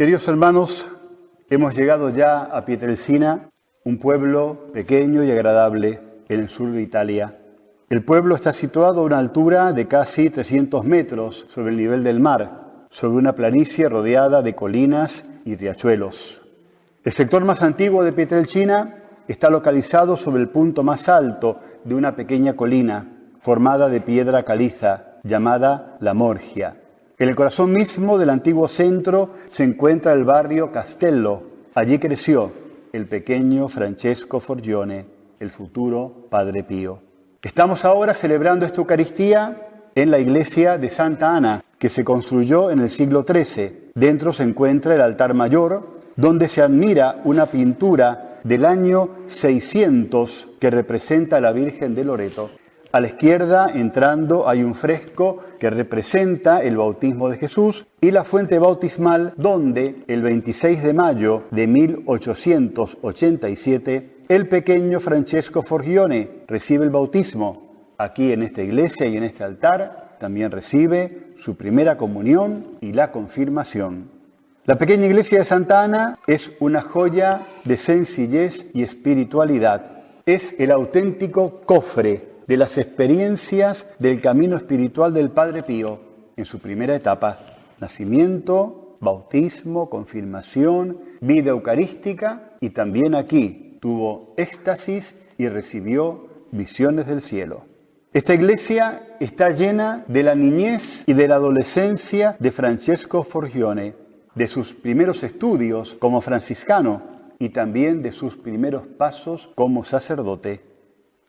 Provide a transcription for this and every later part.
Queridos hermanos, hemos llegado ya a Pietrelcina, un pueblo pequeño y agradable en el sur de Italia. El pueblo está situado a una altura de casi 300 metros sobre el nivel del mar, sobre una planicie rodeada de colinas y riachuelos. El sector más antiguo de Pietrelcina está localizado sobre el punto más alto de una pequeña colina formada de piedra caliza, llamada La Morgia. En el corazón mismo del antiguo centro se encuentra el barrio Castello. Allí creció el pequeño Francesco Forgione, el futuro Padre Pío. Estamos ahora celebrando esta Eucaristía en la iglesia de Santa Ana, que se construyó en el siglo XIII. Dentro se encuentra el altar mayor, donde se admira una pintura del año 600 que representa a la Virgen de Loreto. A la izquierda, entrando, hay un fresco que representa el bautismo de Jesús y la fuente bautismal donde, el 26 de mayo de 1887, el pequeño Francesco Forgione recibe el bautismo. Aquí en esta iglesia y en este altar también recibe su primera comunión y la confirmación. La pequeña iglesia de Santa Ana es una joya de sencillez y espiritualidad. Es el auténtico cofre de las experiencias del camino espiritual del Padre Pío en su primera etapa: nacimiento, bautismo, confirmación, vida eucarística, y también aquí tuvo éxtasis y recibió visiones del cielo. Esta iglesia está llena de la niñez y de la adolescencia de Francesco Forgione, de sus primeros estudios como franciscano y también de sus primeros pasos como sacerdote.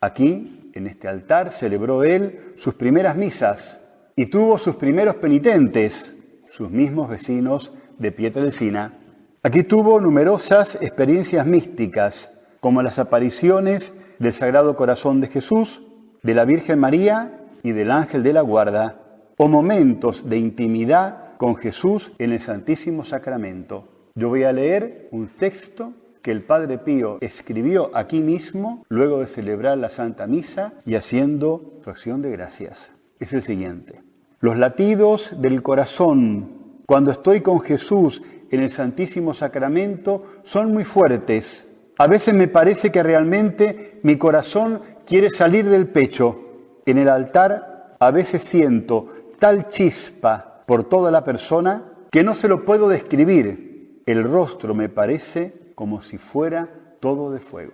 Aquí, en este altar, celebró él sus primeras misas y tuvo sus primeros penitentes, sus mismos vecinos de Pietrelcina. Aquí tuvo numerosas experiencias místicas, como las apariciones del Sagrado Corazón de Jesús, de la Virgen María y del Ángel de la Guarda, o momentos de intimidad con Jesús en el Santísimo Sacramento. Yo voy a leer un texto que el Padre Pío escribió aquí mismo, luego de celebrar la Santa Misa y haciendo su acción de gracias. Es el siguiente: los latidos del corazón, cuando estoy con Jesús en el Santísimo Sacramento, son muy fuertes. A veces me parece que realmente mi corazón quiere salir del pecho. En el altar a veces siento tal chispa por toda la persona que no se lo puedo describir. El rostro me parece como si fuera todo de fuego.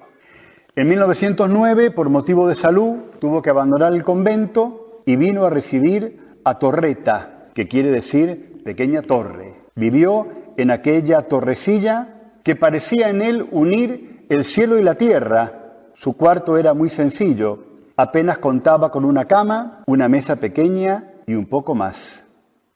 En 1909, por motivo de salud, tuvo que abandonar el convento y vino a residir a Torreta, que quiere decir pequeña torre. Vivió en aquella torrecilla que parecía en él unir el cielo y la tierra. Su cuarto era muy sencillo, apenas contaba con una cama, una mesa pequeña y un poco más.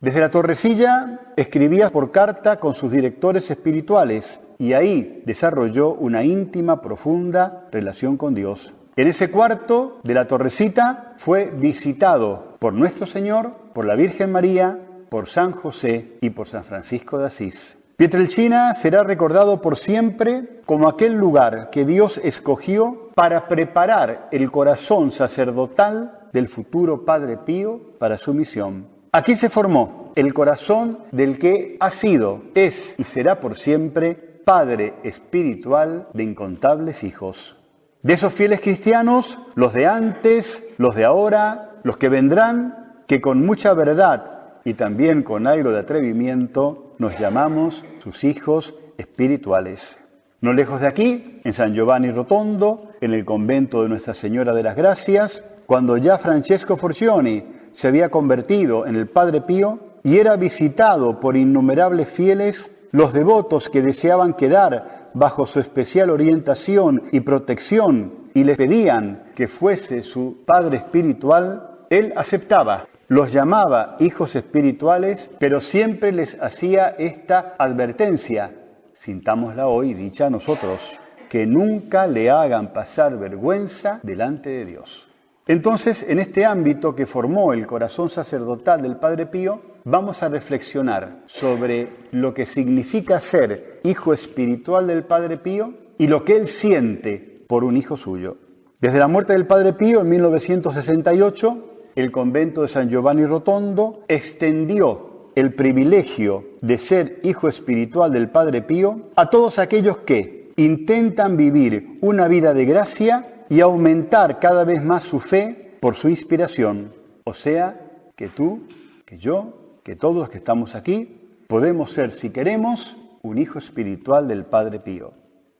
Desde la torrecilla escribía por carta con sus directores espirituales, y ahí desarrolló una íntima, profunda relación con Dios. En ese cuarto de la torrecita fue visitado por nuestro Señor, por la Virgen María, por San José y por San Francisco de Asís. Pietrelcina será recordado por siempre como aquel lugar que Dios escogió para preparar el corazón sacerdotal del futuro Padre Pío para su misión. Aquí se formó el corazón del que ha sido, es y será por siempre Padre espiritual de incontables hijos. De esos fieles cristianos, los de antes, los de ahora, los que vendrán, que con mucha verdad y también con algo de atrevimiento nos llamamos sus hijos espirituales. No lejos de aquí, en San Giovanni Rotondo, en el convento de Nuestra Señora de las Gracias, cuando ya Francesco Forgione se había convertido en el Padre Pío y era visitado por innumerables fieles, los devotos que deseaban quedar bajo su especial orientación y protección y le pedían que fuese su padre espiritual, él aceptaba. Los llamaba hijos espirituales, pero siempre les hacía esta advertencia: sintámosla hoy dicha a nosotros, que nunca le hagan pasar vergüenza delante de Dios. Entonces, en este ámbito que formó el corazón sacerdotal del Padre Pío, vamos a reflexionar sobre lo que significa ser hijo espiritual del Padre Pío y lo que él siente por un hijo suyo. Desde la muerte del Padre Pío en 1968, el convento de San Giovanni Rotondo extendió el privilegio de ser hijo espiritual del Padre Pío a todos aquellos que intentan vivir una vida de gracia y aumentar cada vez más su fe por su inspiración. O sea, que tú, que yo, que todos los que estamos aquí, podemos ser, si queremos, un hijo espiritual del Padre Pío.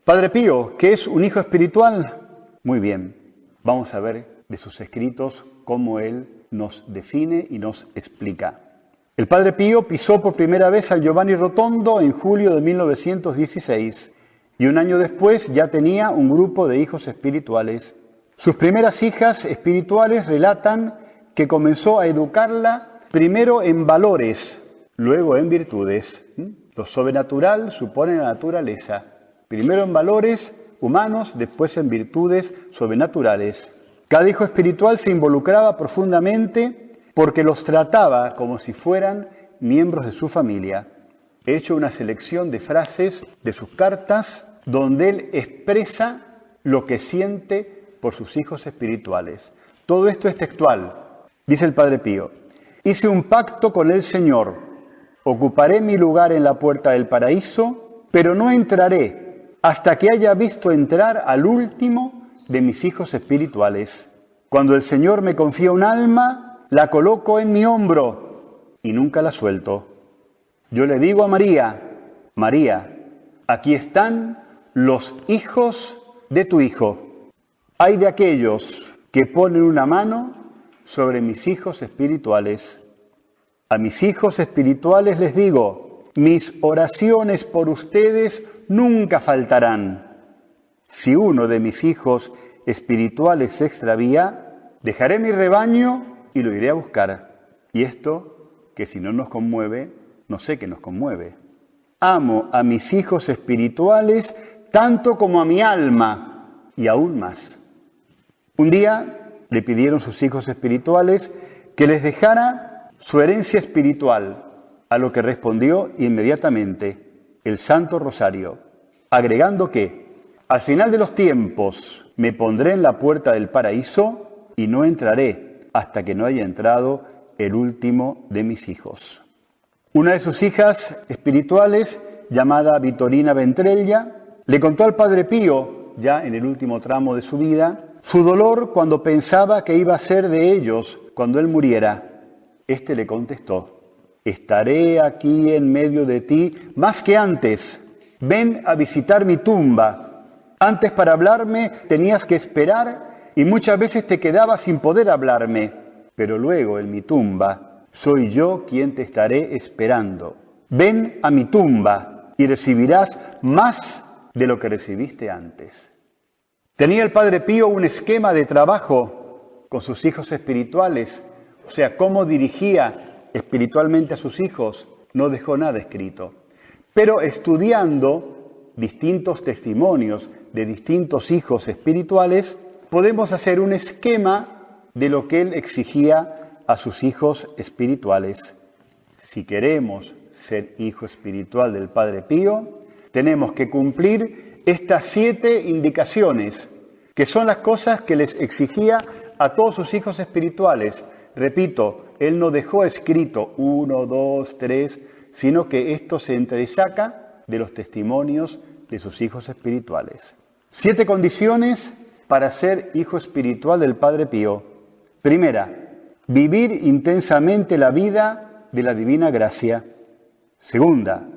Padre Pío, ¿qué es un hijo espiritual? Muy bien, vamos a ver de sus escritos cómo él nos define y nos explica. El Padre Pío pisó por primera vez a Giovanni Rotondo en julio de 1916 y un año después ya tenía un grupo de hijos espirituales. Sus primeras hijas espirituales relatan que comenzó a educarla primero en valores, luego en virtudes. Lo sobrenatural supone la naturaleza. Primero en valores humanos, después en virtudes sobrenaturales. Cada hijo espiritual se involucraba profundamente porque los trataba como si fueran miembros de su familia. He hecho una selección de frases de sus cartas donde él expresa lo que siente por sus hijos espirituales. Todo esto es textual. Dice el Padre Pío: hice un pacto con el Señor, ocuparé mi lugar en la puerta del paraíso, pero no entraré hasta que haya visto entrar al último de mis hijos espirituales. Cuando el Señor me confía un alma, la coloco en mi hombro y nunca la suelto. Yo le digo a María: María, aquí están los hijos de tu Hijo. Ay de aquellos que ponen una mano sobre mis hijos espirituales. A mis hijos espirituales les digo: mis oraciones por ustedes nunca faltarán. Si uno de mis hijos espirituales se extravía, dejaré mi rebaño y lo iré a buscar. Y esto, que si no nos conmueve, no sé qué nos conmueve. Amo a mis hijos espirituales tanto como a mi alma, y aún más. Un día le pidieron sus hijos espirituales que les dejara su herencia espiritual, a lo que respondió inmediatamente: el Santo Rosario, agregando que al final de los tiempos me pondré en la puerta del paraíso y no entraré hasta que no haya entrado el último de mis hijos. Una de sus hijas espirituales, llamada Vitorina Ventrella, le contó al Padre Pío, ya en el último tramo de su vida, su dolor cuando pensaba que iba a ser de ellos cuando él muriera. Este le contestó: estaré aquí en medio de ti más que antes. Ven a visitar mi tumba. Antes para hablarme tenías que esperar y muchas veces te quedabas sin poder hablarme, pero luego en mi tumba soy yo quien te estaré esperando. Ven a mi tumba y recibirás más de lo que recibiste antes. Tenía el Padre Pío un esquema de trabajo con sus hijos espirituales, o sea, cómo dirigía espiritualmente a sus hijos, no dejó nada escrito. Pero estudiando distintos testimonios de distintos hijos espirituales, podemos hacer un esquema de lo que él exigía a sus hijos espirituales. Si queremos ser hijo espiritual del Padre Pío, tenemos que cumplir estas 7 indicaciones, que son las cosas que les exigía a todos sus hijos espirituales. Repito, él no dejó escrito 1, 2, 3, sino que esto se entresaca de los testimonios de sus hijos espirituales. 7 condiciones para ser hijo espiritual del Padre Pío. Primera, vivir intensamente la vida de la divina gracia. Segunda,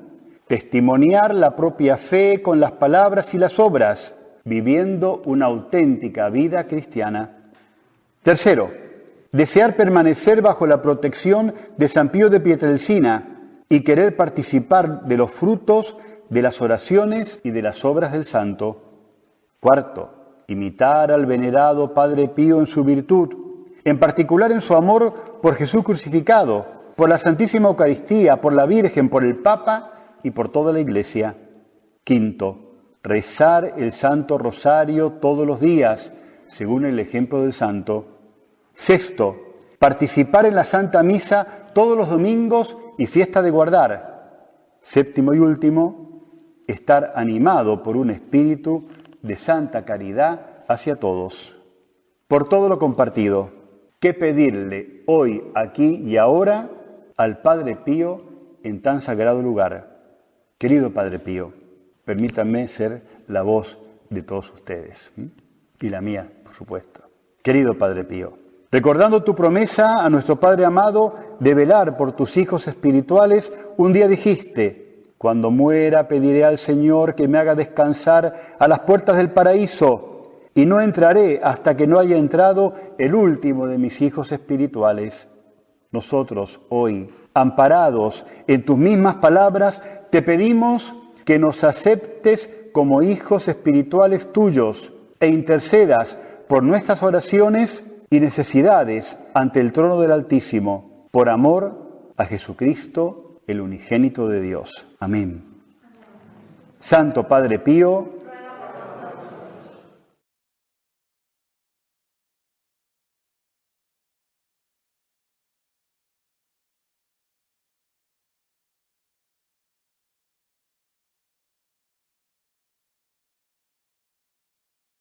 testimoniar la propia fe con las palabras y las obras, viviendo una auténtica vida cristiana. Tercero, desear permanecer bajo la protección de San Pío de Pietrelcina y querer participar de los frutos de las oraciones y de las obras del santo. Cuarto, imitar al venerado Padre Pío en su virtud, en particular en su amor por Jesús crucificado, por la Santísima Eucaristía, por la Virgen, por el Papa y por toda la Iglesia. Quinto, rezar el Santo Rosario todos los días, según el ejemplo del santo. Sexto, participar en la Santa Misa todos los domingos y fiesta de guardar. Séptimo y último, estar animado por un espíritu de santa caridad hacia todos. Por todo lo compartido, ¿qué pedirle hoy, aquí y ahora al Padre Pío en tan sagrado lugar. Querido Padre Pío, permítanme ser la voz de todos ustedes, y la mía, por supuesto. Querido Padre Pío, recordando tu promesa a nuestro Padre amado de velar por tus hijos espirituales, un día dijiste: cuando muera pediré al Señor que me haga descansar a las puertas del paraíso, y no entraré hasta que no haya entrado el último de mis hijos espirituales. Nosotros hoy, amparados en tus mismas palabras, te pedimos que nos aceptes como hijos espirituales tuyos e intercedas por nuestras oraciones y necesidades ante el trono del Altísimo, por amor a Jesucristo, el unigénito de Dios. Amén. Santo Padre Pío,